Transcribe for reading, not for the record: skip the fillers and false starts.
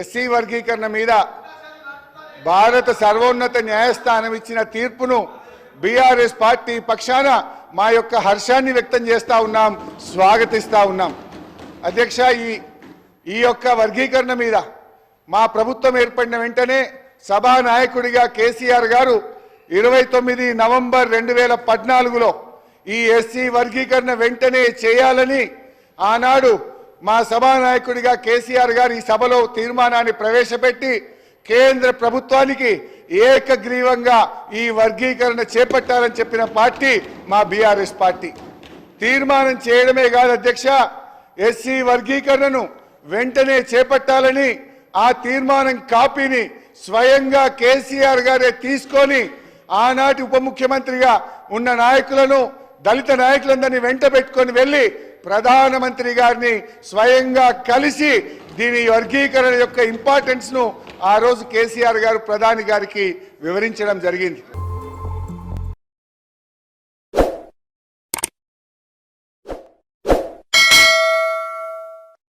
SC వర్గీకరణ మీద భారత సర్వోన్నత న్యాయస్థానం ఇచ్చిన తీర్పును బీఆర్ఎస్ పార్టీ పక్షాన మా యొక్క హర్షాన్ని వ్యక్తం చేస్తూ ఉన్నాం, స్వాగతిస్తూ ఉన్నాం. అధ్యక్ష, ఈ యొక్క వర్గీకరణ మీద మా ప్రభుత్వం ఏర్పడిన వెంటనే సభానాయకుడిగా కేసీఆర్ గారు 29 నవంబర్ 2014లో ఈ ఎస్సీ వర్గీకరణ వెంటనే చేయాలని ఆనాడు మా సభానాయకుడిగా కేసీఆర్ గారు ఈ సభలో తీర్మానాన్ని ప్రవేశపెట్టి కేంద్ర ప్రభుత్వానికి ఏకగ్రీవంగా ఈ వర్గీకరణ చేపట్టాలని చెప్పిన పార్టీ మా బీఆర్ఎస్ పార్టీ. తీర్మానం చేయడమే కాదు అధ్యక్ష, ఎస్సీ వర్గీకరణను వెంటనే చేపట్టాలని ఆ తీర్మానం కాపీని స్వయంగా కేసీఆర్ గారే తీసుకొని ఆనాటి ఉప ముఖ్యమంత్రిగా ఉన్న నాయకులను, దళిత నాయకులందరినీ వెంట పెట్టుకొని వెళ్ళి ప్రధానమంత్రి గారిని స్వయంగా కలిసి దీని వర్గీకరణ యొక్క ఇంపార్టెన్స్ ను ఆ రోజు కేసీఆర్ గారు ప్రధాని గారికి వివరించడం జరిగింది.